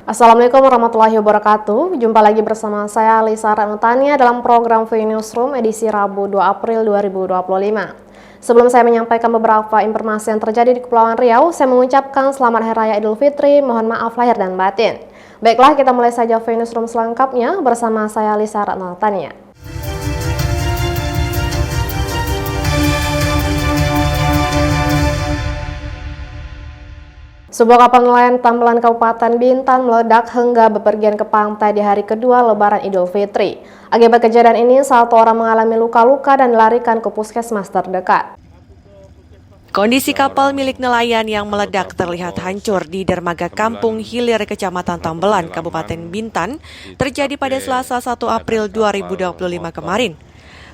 Assalamualaikum warahmatullahi wabarakatuh. Jumpa lagi bersama saya Lisa Ranutania dalam program V Newsroom edisi Rabu 2 April 2025. Sebelum saya menyampaikan beberapa informasi yang terjadi di Kepulauan Riau, saya mengucapkan selamat Hari Raya Idul Fitri, mohon maaf lahir dan batin. Baiklah, kita mulai saja V Newsroom selengkapnya bersama saya Lisa Ranutania. Sebuah kapal nelayan Tambelan Kabupaten Bintan meledak hingga bepergian ke pantai di hari kedua Lebaran Idul Fitri. Akibat kejadian ini, satu orang mengalami luka-luka dan dilarikan ke puskesmas terdekat. Kondisi kapal milik nelayan yang meledak terlihat hancur di dermaga Kampung Hilir, Kecamatan Tambelan, Kabupaten Bintan, terjadi pada Selasa 1 April 2025 kemarin.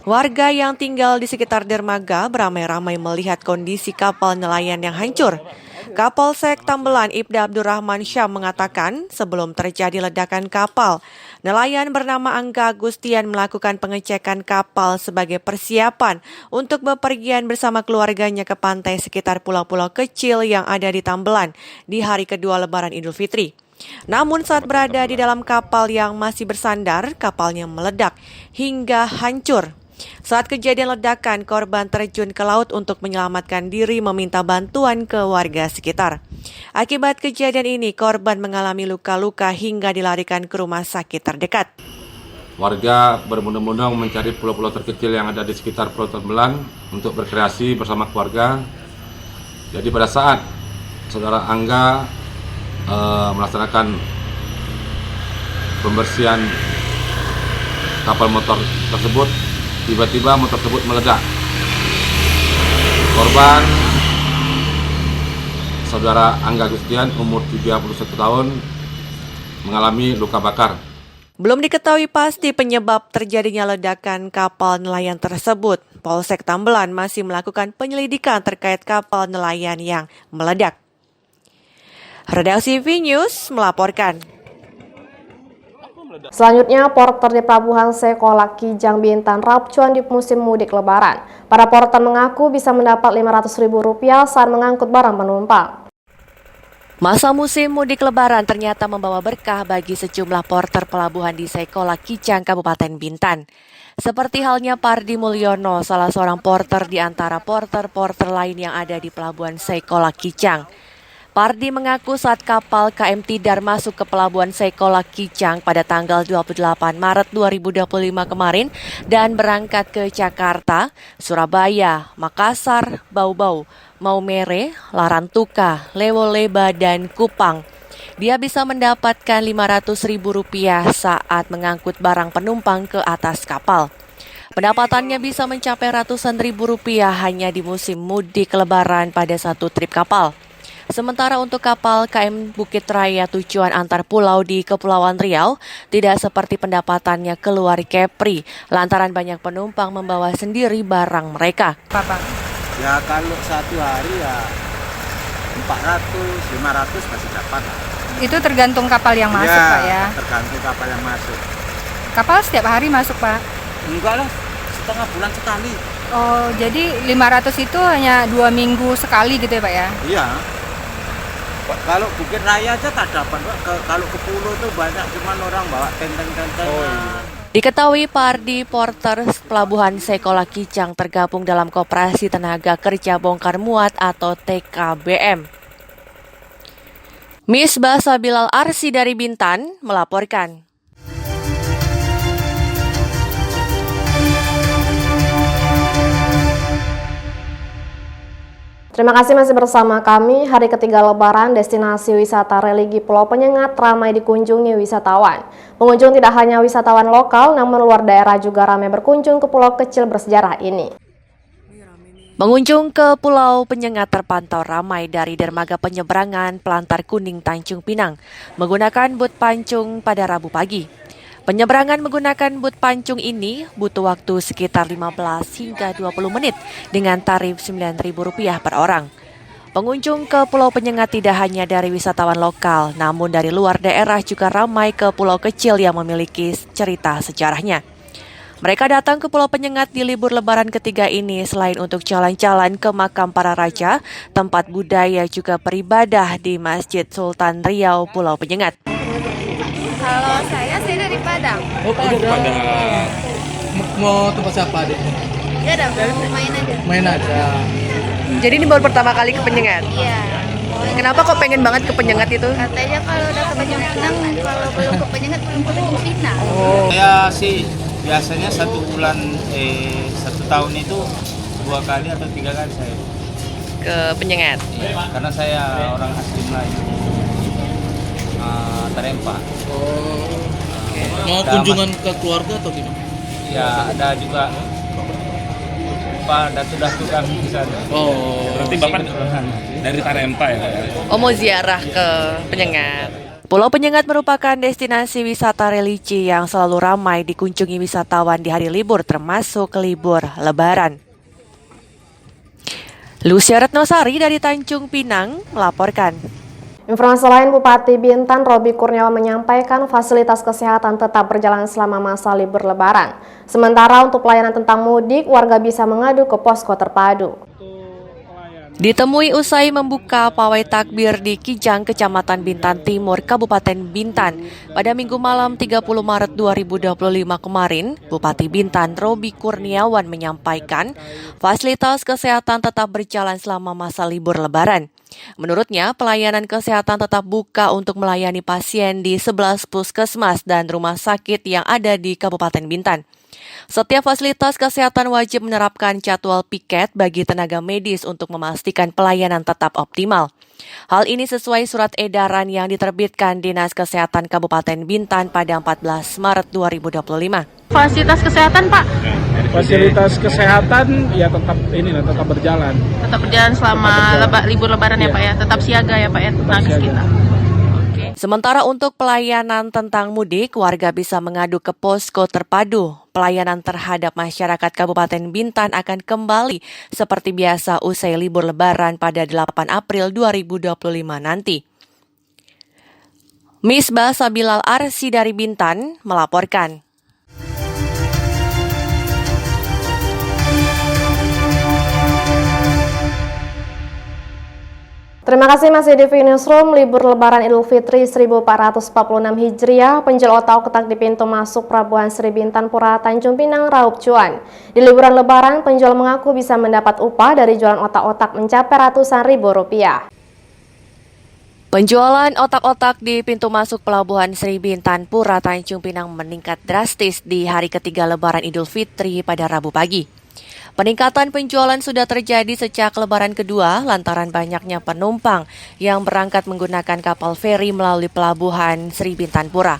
Warga yang tinggal di sekitar dermaga beramai-ramai melihat kondisi kapal nelayan yang hancur. Kapolsek Tambelan Ibda Abdurrahman Syam mengatakan sebelum terjadi ledakan kapal, nelayan bernama Angga Agustian melakukan pengecekan kapal sebagai persiapan untuk bepergian bersama keluarganya ke pantai sekitar pulau-pulau kecil yang ada di Tambelan di hari kedua Lebaran Idul Fitri. Namun saat berada di dalam kapal yang masih bersandar, kapalnya meledak hingga hancur. Saat kejadian ledakan, korban terjun ke laut untuk menyelamatkan diri meminta bantuan ke warga sekitar. Akibat kejadian ini, korban mengalami luka-luka hingga dilarikan ke rumah sakit terdekat. Warga berbondong-bondong mencari pulau-pulau terkecil yang ada di sekitar Pulau Tambelan untuk berkreasi bersama keluarga. Jadi pada saat saudara Angga melaksanakan pembersihan kapal motor tersebut, tiba-tiba motor tersebut meledak. Korban saudara Angga Agustian umur 31 tahun mengalami luka bakar. Belum diketahui pasti penyebab terjadinya ledakan kapal nelayan tersebut. Polsek Tambelan masih melakukan penyelidikan terkait kapal nelayan yang meledak. Redaksi V News melaporkan. Selanjutnya, porter di Pelabuhan Sekolah Kijang Bintan raup cuan di musim mudik Lebaran. Para porter mengaku bisa mendapat Rp500.000 saat mengangkut barang penumpang. Masa musim mudik Lebaran ternyata membawa berkah bagi sejumlah porter pelabuhan di Sekolah Kijang, Kabupaten Bintan. Seperti halnya Pardi Mulyono, salah seorang porter di antara porter-porter lain yang ada di Pelabuhan Sekolah Kijang. Pardi mengaku saat kapal KM Tidar masuk ke Pelabuhan Sekolah Kijang pada tanggal 28 Maret 2025 kemarin dan berangkat ke Jakarta, Surabaya, Makassar, Bau-Bau, Maumere, Larantuka, Lewoleba, dan Kupang. Dia bisa mendapatkan Rp500.000 saat mengangkut barang penumpang ke atas kapal. Pendapatannya bisa mencapai ratusan ribu rupiah hanya di musim mudik Lebaran pada satu trip kapal. Sementara untuk kapal KM Bukit Raya tujuan antar pulau di Kepulauan Riau tidak seperti pendapatannya keluar Kepri lantaran banyak penumpang membawa sendiri barang mereka. Pak? Ya kalau satu hari ya 400, 500 masih dapat. Itu tergantung kapal yang masuk ya, Pak ya? Tergantung kapal yang masuk. Kapal setiap hari masuk Pak? Enggak lah, setengah bulan sekali. Oh, jadi 500 itu hanya 2 minggu sekali gitu ya Pak ya? Iya. Kalau Bukit Raya aja tak dapat, kalau ke pulau tuh banyak cuman orang bawa tenteng-tentengan. Oh, iya. Diketahui Pardi porter Pelabuhan Sekolah Kijang tergabung dalam Koperasi Tenaga Kerja Bongkar Muat atau TKBM. Misbah Sabilal Arsi dari Bintan melaporkan. Terima kasih masih bersama kami. Hari ketiga Lebaran, destinasi wisata religi Pulau Penyengat ramai dikunjungi wisatawan. Pengunjung tidak hanya wisatawan lokal, namun luar daerah juga ramai berkunjung ke pulau kecil bersejarah ini. Pengunjung ke Pulau Penyengat terpantau ramai dari dermaga penyeberangan Pelantar Kuning Tanjung Pinang menggunakan bot pancung pada Rabu pagi. Penyeberangan menggunakan bot pancung ini butuh waktu sekitar 15 hingga 20 menit dengan tarif Rp9.000 per orang. Pengunjung ke Pulau Penyengat tidak hanya dari wisatawan lokal, namun dari luar daerah juga ramai ke pulau kecil yang memiliki cerita sejarahnya. Mereka datang ke Pulau Penyengat di libur Lebaran ketiga ini selain untuk jalan-jalan ke makam para raja, tempat budaya juga beribadah di Masjid Sultan Riau Pulau Penyengat. Kalau saya dari Padang. Oh, Padang. Mau tempat siapa deh? Ya udah, main aja. Main aja. Jadi ini baru pertama kali ke Penyengat. Iya. Kenapa kok pengen banget ke Penyengat itu? Katanya kalau udah ke Tanjung Pinang, kalau belum ke Penyengat belum ke Tanjung Pinang. Saya sih biasanya 1 tahun itu 2 kali atau 3 kali saya. Ke Penyengat. Karena saya orang asli Melayu. Tarempa. Mau kunjungan ke keluarga atau gimana? Ya ada juga Pak datu-datu kami di sana. Berarti Bapak dari Tarempa ya? Oh, mau ziarah ke Penyengat. Pulau Penyengat merupakan destinasi wisata religi yang selalu ramai dikunjungi wisatawan di hari libur termasuk libur Lebaran. Lucia Retnosari dari Tanjung Pinang melaporkan. Informasi lain, Bupati Bintan Robi Kurniawan menyampaikan fasilitas kesehatan tetap berjalan selama masa libur Lebaran. Sementara untuk pelayanan tentang mudik, warga bisa mengadu ke posko terpadu. Ditemui usai membuka pawai takbir di Kijang, Kecamatan Bintan Timur, Kabupaten Bintan pada Minggu malam 30 Maret 2025 kemarin, Bupati Bintan Robi Kurniawan menyampaikan fasilitas kesehatan tetap berjalan selama masa libur Lebaran. Menurutnya, pelayanan kesehatan tetap buka untuk melayani pasien di 11 puskesmas dan rumah sakit yang ada di Kabupaten Bintan. Setiap fasilitas kesehatan wajib menerapkan jadwal piket bagi tenaga medis untuk memastikan pelayanan tetap optimal. Hal ini sesuai surat edaran yang diterbitkan Dinas Kesehatan Kabupaten Bintan pada 14 Maret 2025. Fasilitas kesehatan, Pak? Fasilitas kesehatan ya tetap berjalan. Tetap berjalan selama libur Lebaran ya, Pak ya. Tetap siaga ya, Pak ya, tenaga kita. Sementara untuk pelayanan tentang mudik, warga bisa mengadu ke posko terpadu. Pelayanan terhadap masyarakat Kabupaten Bintan akan kembali seperti biasa usai libur Lebaran pada 8 April 2025 nanti. Misbah Sabilal Arsi dari Bintan melaporkan. Terima kasih masih di Newsroom. Libur Lebaran Idul Fitri 1446 Hijriah, penjual otak-otak di pintu masuk Pelabuhan Sri Bintan Pura Tanjung Pinang raup cuan. Di liburan Lebaran, penjual mengaku bisa mendapat upah dari jualan otak-otak mencapai ratusan ribu rupiah. Penjualan otak-otak di pintu masuk Pelabuhan Sri Bintan Pura Tanjung Pinang meningkat drastis di hari ketiga Lebaran Idul Fitri pada Rabu pagi. Peningkatan penjualan sudah terjadi sejak Lebaran kedua lantaran banyaknya penumpang yang berangkat menggunakan kapal feri melalui Pelabuhan Sri Bintan Pura.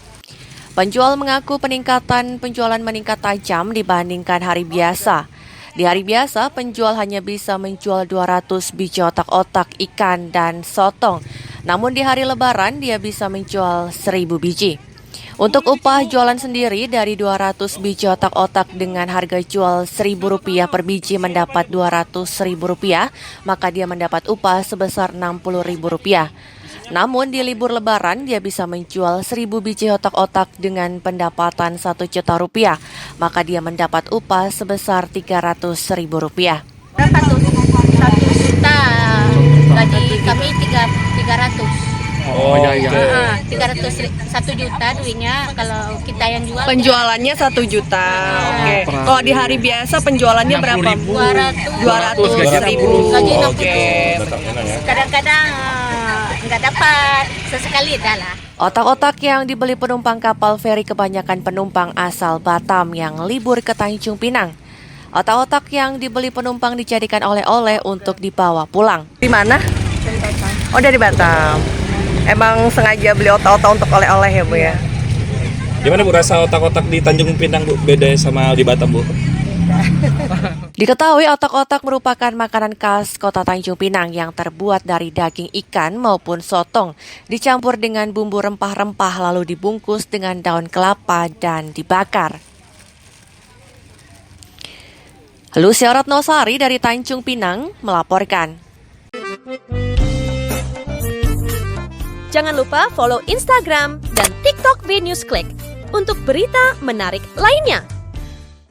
Penjual mengaku peningkatan penjualan meningkat tajam dibandingkan hari biasa. Di hari biasa, penjual hanya bisa menjual 200 biji otak-otak ikan dan sotong. Namun di hari Lebaran, dia bisa menjual 1.000 biji. Untuk upah jualan sendiri dari 200 biji otak-otak dengan harga jual Rp1.000 per biji mendapat Rp200.000, maka dia mendapat upah sebesar Rp60.000. Namun di libur Lebaran dia bisa menjual 1.000 biji otak-otak dengan pendapatan Rp1.000.000, maka dia mendapat upah sebesar Rp300.000. Berapa tuh? 1 juta. Gaji kami 300. Oh iya. 300, 1 juta duitnya kalau kita yang jual. Penjualannya 1 juta. Oke. Kalau di hari biasa penjualannya berapa? 200.000. Gaji 60. Oke. Kadang-kadang nggak dapat, sesekali dah lah. Otak-otak yang dibeli penumpang kapal feri kebanyakan penumpang asal Batam yang libur ke Tanjung Pinang. Otak-otak yang dibeli penumpang dijadikan oleh-oleh untuk dibawa pulang. Di mana? Dari Batam. Oh, dari Batam. Emang sengaja beli otak-otak untuk oleh-oleh ya, Bu ya? Gimana Bu rasa otak-otak di Tanjung Pinang, Bu? Beda sama di Batam, Bu? Diketahui otak-otak merupakan makanan khas kota Tanjung Pinang yang terbuat dari daging ikan maupun sotong, dicampur dengan bumbu rempah-rempah lalu dibungkus dengan daun kelapa dan dibakar. Lucia Retnosari dari Tanjung Pinang melaporkan. Jangan lupa follow Instagram dan TikTok VNewsClick untuk berita menarik lainnya.